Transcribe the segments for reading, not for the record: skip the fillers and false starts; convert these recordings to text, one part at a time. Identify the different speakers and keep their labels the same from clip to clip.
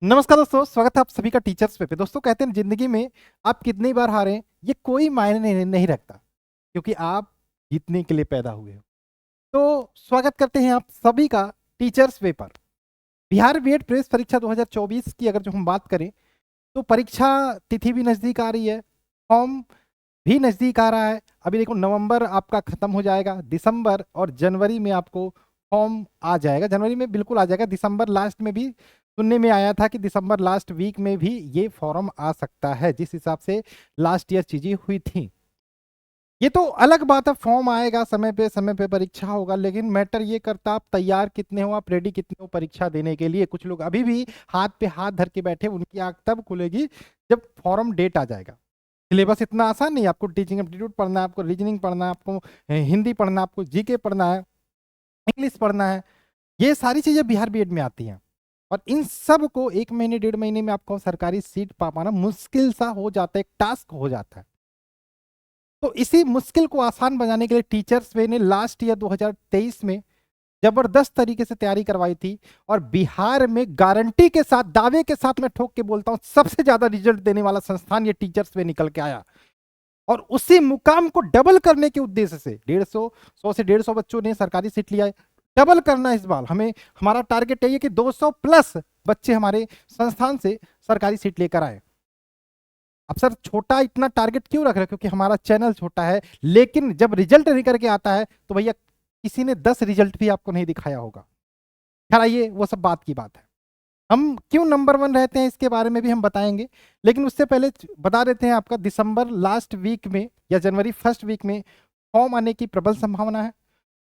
Speaker 1: नमस्कार दोस्तों, स्वागत है आप सभी का टीचर्स पे। दोस्तों कहते हैं जिंदगी में आप कितनी बार हारें ये कोई मायने नहीं रखता, क्योंकि आप जीतने के लिए पैदा हुए हो। तो स्वागत करते हैं आप सभी का टीचर्स पे पर। बिहार बीएड प्रवेश परीक्षा 2024 की अगर जो हम बात करें तो परीक्षा तिथि भी नज़दीक आ रही है, फॉर्म भी नज़दीक आ रहा है। अभी देखो नवंबर आपका ख़त्म हो जाएगा, दिसंबर और जनवरी में आपको फॉर्म आ जाएगा। जनवरी में बिल्कुल आ जाएगा, दिसंबर लास्ट में भी सुनने में आया था कि दिसंबर लास्ट वीक में भी ये फॉर्म आ सकता है, जिस हिसाब से लास्ट ईयर चीज़ें हुई थी। ये तो अलग बात है, फॉर्म आएगा समय पे परीक्षा होगा, लेकिन मैटर ये करता आप तैयार कितने हो, आप रेडी कितने हो परीक्षा देने के लिए। कुछ लोग अभी भी हाथ पे हाथ धर के बैठे, उनकी आंख तब खुलेगी जब फॉर्म डेट आ जाएगा। सिलेबस इतना आसान नहीं, आपको टीचिंग एप्टीट्यूड पढ़ना है, आपको रीजनिंग पढ़ना है, आपको हिंदी पढ़ना है, आपको जीके पढ़ना है, इंग्लिश पढ़ना है। ये सारी चीजें बिहार बीएड में आती हैं, और इन सब को एक महीने डेढ़ महीने में आपको सरकारी सीट पा पाना मुश्किल सा हो जाता है, एक टास्क हो जाता है। तो इसी मुश्किल को आसान बनाने के लिए टीचर्स वे ने लास्ट ईयर 2023 में जबरदस्त तरीके से तैयारी करवाई थी, और बिहार में गारंटी के साथ, दावे के साथ मैं ठोक के बोलता हूं, सबसे ज्यादा रिजल्ट देने वाला संस्थान ये टीचर्स वे निकल के आया। और उसी मुकाम को डबल करने के उद्देश्य से 150 से 150 बच्चों ने सरकारी सीट लिया है। डबल करना इस बार हमें, हमारा टारगेट है कि 200 प्लस बच्चे हमारे संस्थान से सरकारी सीट लेकर आए। अब सर छोटा इतना टारगेट क्यों रख रहे हैं? क्योंकि हमारा चैनल छोटा है, लेकिन जब रिजल्ट निकल के आता है तो भैया किसी ने 10 रिजल्ट भी आपको नहीं दिखाया होगा। खैर आइए वो सब बात की बात है, हम क्यों नंबर 1 रहते हैं इसके बारे में भी हम बताएंगे। लेकिन उससे पहले बता देते हैं, आपका दिसंबर लास्ट वीक में या जनवरी फर्स्ट वीक में फॉर्म आने की प्रबल संभावना है।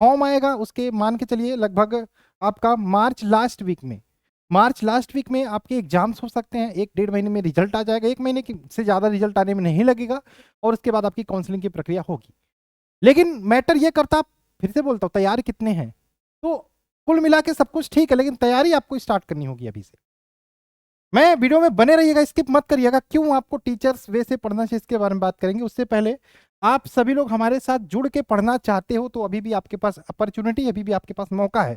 Speaker 1: फॉर्म आएगा उसके मान के चलिए लगभग आपका मार्च लास्ट वीक में आपके एग्जाम्स हो सकते हैं। एक डेढ़ महीने में रिजल्ट आ जाएगा, एक महीने से ज़्यादा रिजल्ट आने में नहीं लगेगा, और उसके बाद आपकी काउंसलिंग की प्रक्रिया होगी। लेकिन मैटर ये करता, फिर से बोलता हूँ, तैयार कितने हैं। तो कुल मिला के सब कुछ ठीक है, लेकिन तैयारी आपको स्टार्ट करनी होगी अभी से। मैं वीडियो में बने रहिएगा, स्किप मत करिएगा। क्यों आपको टीचर्स वे से पढ़ना चाहिए इसके बारे में बात करेंगे। उससे पहले आप सभी लोग हमारे साथ जुड़ के पढ़ना चाहते हो तो अभी भी आपके पास अपॉर्चुनिटी, अभी भी आपके पास मौका है,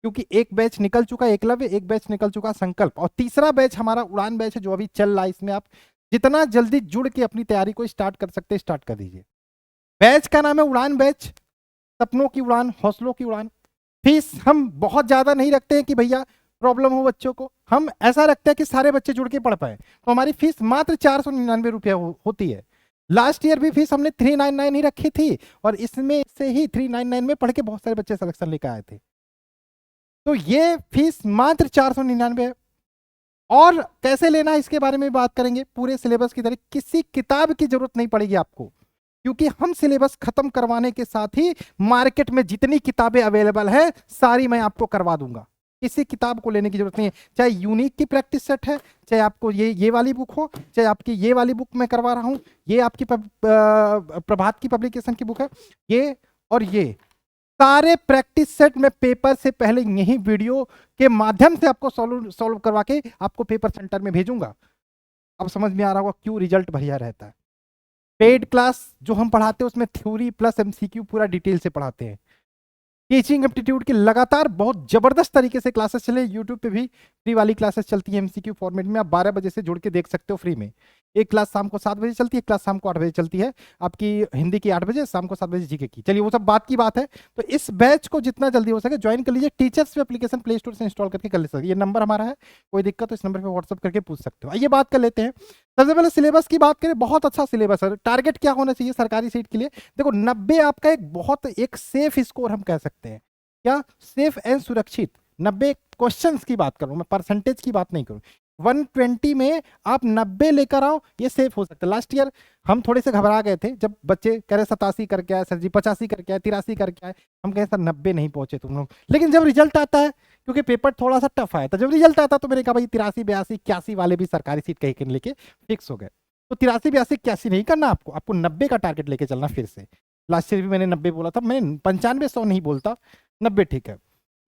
Speaker 1: क्योंकि एक बैच निकल चुका है एकलव्य, एक बैच निकल चुका संकल्प, और तीसरा बैच हमारा उड़ान बैच है जो अभी चल रहा है। इसमें आप जितना जल्दी जुड़ के अपनी तैयारी को स्टार्ट कर सकते हैं, स्टार्ट कर दीजिए। बैच का नाम है उड़ान बैच, सपनों की उड़ान, हौसलों की उड़ान। फीस हम बहुत ज्यादा नहीं रखते हैं कि भैया प्रॉब्लम हो बच्चों को, हम ऐसा रखते हैं कि सारे बच्चे जुड़ के पढ़ पाए। तो हमारी फीस मात्र 499 रुपया होती है। लास्ट ईयर भी फीस हमने 399 ही रखी थी, और इसमें से ही 399 में पढ़ के बहुत सारे बच्चे सिलेक्शन लेकर आए थे। तो ये फीस मात्र 499 है। और कैसे लेना है इसके बारे में बात करेंगे। पूरे सिलेबस की तरह किसी किताब की जरूरत नहीं पड़ेगी आपको, क्योंकि हम सिलेबस खत्म करवाने के साथ ही मार्केट में जितनी किताबें अवेलेबल है सारी मैं आपको करवा दूंगा। किसी किताब को लेने की जरूरत नहीं है, चाहे यूनिक की प्रैक्टिस सेट है, चाहे आपको ये वाली बुक हो, चाहे आपकी ये वाली बुक मैं करवा रहा हूं, ये आपकी प्रभात की पब्लिकेशन की बुक है, ये और ये सारे प्रैक्टिस सेट में पेपर से पहले यही वीडियो के माध्यम से आपको सॉल्व करवा के आपको पेपर सेंटर में भेजूंगा। अब समझ में आ रहा होगा क्यों रिजल्ट बढ़िया रहता है। पेड क्लास जो हम पढ़ाते हैं उसमें थ्योरी प्लस एमसीक्यू पूरा डिटेल से पढ़ाते हैं। टीचिंग एप्टीट्यूड की लगातार बहुत जबरदस्त तरीके से क्लासेस चले, यूट्यूब पे भी फ्री वाली क्लासेस चलती है एमसीक्यू फॉर्मेट में, आप 12 बजे से जुड़ के देख सकते हो फ्री में। एक क्लास शाम को 7 बजे चलती है, एक क्लास शाम को 8 बजे चलती है, आपकी हिंदी की 8 बजे, शाम को 7 बजे जीके की। चलिए वो सब बात की बात है। तो इस बैच को जितना जल्दी हो सके ज्वाइन कर लीजिए। टीचर्स पे एप्लीकेशन प्ले स्टोर से इंस्टॉल करके कर ले सकते, ये नंबर हमारा है, कोई दिक्कत तो इस नंबर पर व्हाट्सअप करके पूछ सकते हो। आइए बात कर लेते हैं। सबसे पहले सिलेबस की बात करें, बहुत अच्छा सिलेबस है। टारगेट क्या होना चाहिए सरकारी सीट के लिए? देखो 90 आपका एक बहुत एक सेफ स्कोर हम कह सकते हैं। क्या? सेफ एंड सुरक्षित। 90 क्वेश्चंस की बात करूं मैं, परसेंटेज की बात नहीं करूं। 120 में आप 90 लेकर आओ, ये सेफ हो सकता है। लास्ट ईयर हम थोड़े से घबरा गए थे जब बच्चे कह रहे 87 करके आए सर जी, 85 करके आए, 83 करके आए। हम कहे सर 90 नहीं पहुंचे तुम लोग। लेकिन जब रिजल्ट आता है, क्योंकि पेपर थोड़ा सा टफ आया था, जब रिजल्ट आता तो मैंने कहा भाई 83 82 81 वाले भी सरकारी सीट कहीं कहीं लेके फिक्स हो गए। तो 83 82 81 नहीं करना आपको, आपको 90 का टारगेट लेके चलना फिर से। लास्ट ईयर भी मैंने 90 बोला था, मैं 95 100 नहीं बोलता, 90 ठीक है।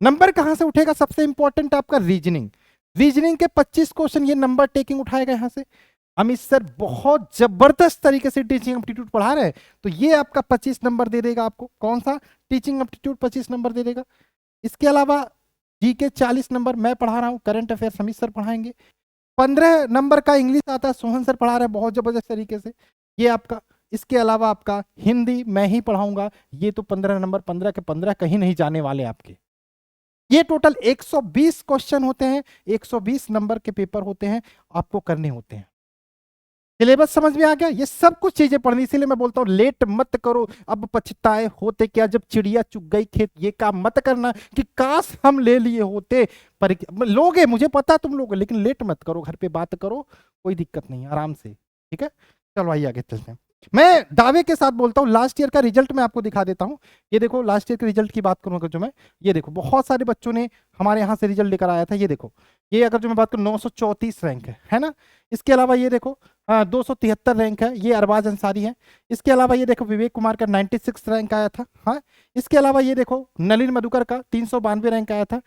Speaker 1: नंबर कहां से उठेगा? सबसे इंपॉर्टेंट आपका रीजनिंग। रीजनिंग के 25 क्वेश्चन ये नंबर टेकिंग उठाएगा यहां से। अमित सर बहुत जबरदस्त तरीके से टीचिंग एप्टीट्यूड पढ़ा रहे हैं, तो ये आपका 25 नंबर दे देगा आपको। कौन सा? टीचिंग एप्टीट्यूड 25 नंबर दे देगा। इसके अलावा जी के 40 नंबर मैं पढ़ा रहा हूं, करंट अफेयर्स अमित सर पढ़ाएंगे। 15 नंबर का इंग्लिश आता है, सोहन सर पढ़ा रहे हैं बहुत जबरदस्त तरीके से, ये आपका। इसके अलावा आपका हिंदी मैं ही पढ़ाऊंगा, ये तो 15 नंबर, 15 के 15 कहीं नहीं जाने वाले आपके। ये टोटल 120 क्वेश्चन होते हैं, 120 नंबर के पेपर होते हैं, आपको करने होते हैं। सिलेबस समझ में आ गया? ये सब कुछ चीजें पढ़नी, इसीलिए मैं बोलता हूँ लेट मत करो, अब पछताए होते क्या जब चिड़िया चुग गई खेत। ये काम मत करना कि काश हम ले लिए होते, पर लोगे, मुझे पता तुम लोगे, लेकिन लेट मत करो, घर पे बात करो, कोई दिक्कत नहीं, आराम से, ठीक है। चलो आइए आगे चलते हैं। मैं दावे के साथ बोलता हूँ, लास्ट ईयर का रिजल्ट मैं आपको दिखा देता हूँ। ये देखो लास्ट ईयर के रिजल्ट की बात करूंगा जो मैं, ये देखो बहुत सारे बच्चों ने हमारे यहाँ से रिजल्ट लेकर आया था। ये देखो, ये अगर जो मैं बात करूँ 934 रैंक है ना। इसके अलावा ये देखो 273 रैंक है, ये अरबाज अंसारी है। इसके अलावा ये देखो विवेक कुमार का 96 रैंक आया था। हाँ, इसके अलावा ये देखो नलिन मधुकर का 392 रैंक आया था।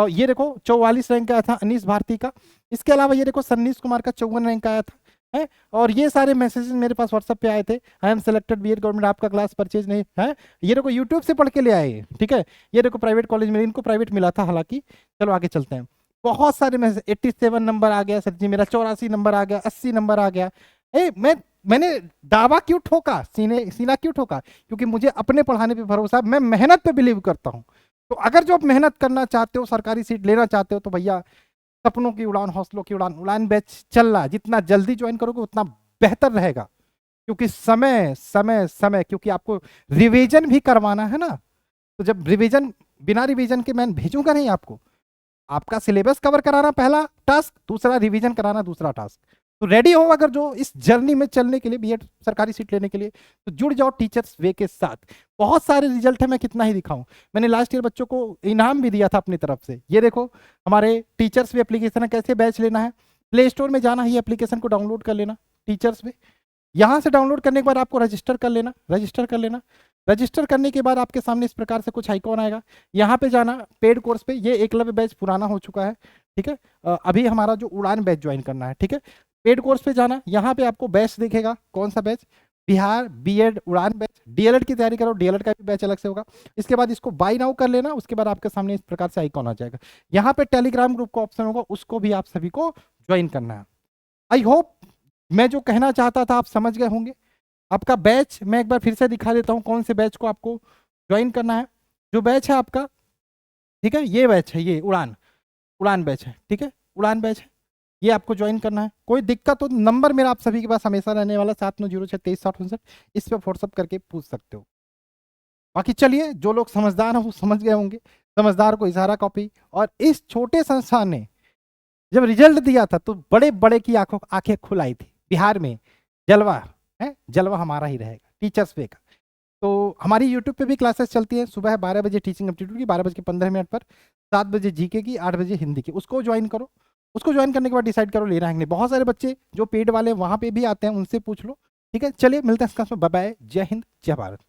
Speaker 1: ये देखो 44 रैंक आया था अनीस भारती का। इसके अलावा ये देखो सन्नीस कुमार का 54 रैंक आया था है। और ये सारे मैसेजेस मेरे पास व्हाट्सएप पे आए थे, I am selected BEd government, आपका क्लास परचेज नहीं है। ये देखो यूट्यूब से पढ़ के ले आए, ठीक है। ये देखो प्राइवेट कॉलेज में, इनको प्राइवेट मिला था हालांकि। चलो आगे चलते हैं। बहुत सारे मैसेज, 87 नंबर आ गया सर जी मेरा, 84 नंबर आ गया, 80 नंबर आ गया। मैंने दावा क्यों ठोका, सीना क्यों ठोका? क्योंकि मुझे अपने पढ़ाने पे भरोसा, मैं मेहनत पे बिलीव करता हूँ। तो अगर जो आप मेहनत करना चाहते हो, सरकारी सीट लेना चाहते हो, तो भैया सपनों की उड़ान, हौसलों की उड़ान, उड़ान बैच चल रहा है। जितना जल्दी ज्वाइन करोगे उतना बेहतर रहेगा, क्योंकि समय समय समय, क्योंकि आपको रिवीजन भी करवाना है ना। तो जब रिवीजन, बिना रिवीजन के मैं भेजूंगा नहीं आपको। आपका सिलेबस कवर कराना पहला टास्क, दूसरा रिवीजन कराना दूसरा टास्क। तो रेडी हो अगर जो इस जर्नी में चलने के लिए, बीएड सरकारी सीट लेने के लिए, तो जुड़ जाओ टीचर्स वे के साथ। बहुत सारे रिजल्ट है, मैं कितना ही दिखाऊं। मैंने लास्ट ईयर बच्चों को इनाम भी दिया था अपनी तरफ से। ये देखो हमारे टीचर्स वे एप्लीकेशन है, कैसे बैच लेना है, प्ले स्टोर में जाना है, ये एप्लीकेशन को डाउनलोड कर लेना टीचर्स वे। यहाँ से डाउनलोड करने के बाद आपको रजिस्टर कर लेना, रजिस्टर कर लेना। रजिस्टर करने के बाद आपके सामने इस प्रकार से कुछ आइकॉन आएगा, यहाँ पे जाना पेड कोर्स पे। ये एकलव्य बैच पुराना हो चुका है, ठीक है। अभी हमारा जो उड़ान बैच ज्वाइन करना है, ठीक है। पेड कोर्स पे जाना, यहाँ पे आपको बैच दिखेगा, कौन सा बैच, बिहार बीएड उड़ान बैच। डीएलएड की तैयारी करो, डीएलएड का भी बैच अलग से होगा। इसके बाद इसको बाय नाउ कर लेना, उसके बाद आपके सामने इस प्रकार से आइकॉन आ जाएगा। यहाँ पे टेलीग्राम ग्रुप का ऑप्शन होगा, उसको भी आप सभी को ज्वाइन करना है। आई होप मैं जो कहना चाहता था आप समझ गए होंगे। आपका बैच मैं एक बार फिर से दिखा देता हूँ, कौन से बैच को आपको ज्वाइन करना है। जो बैच है आपका, ठीक है, ये बैच है, ये उड़ान उड़ान बैच है, ठीक है, उड़ान बैच है, ये आपको ज्वाइन करना है। कोई दिक्कत हो, नंबर मेरा आप सभी के पास हमेशा रहने वाला 7906236059, इस पर व्हाट्सअप करके पूछ सकते हो। बाकी चलिए, जो लोग समझदार हैं वो समझ गए होंगे, समझदार को इशारा कॉपी। और इस छोटे संस्थान ने जब रिजल्ट दिया था तो बड़े बड़े की आंखों आंखें खुलाई थी। बिहार में जलवा है, जलवा हमारा ही रहेगा टीचर्स पे का। तो हमारी यूट्यूब पे भी क्लासेस चलती हैं, सुबह 12 बजे टीचिंग एप्टीट्यूड की, 12:15 पर, 7 बजे जीके की, 8 बजे हिंदी की। उसको ज्वाइन करो, उसको ज्वाइन करने के बाद डिसाइड करो लेना है कि नहीं। बहुत सारे बच्चे जो पेड वाले वहाँ पे भी आते हैं, उनसे पूछ लो, ठीक है। चलिए मिलते हैं इस क्लास में, बाय बाय, जय हिंद जय भारत।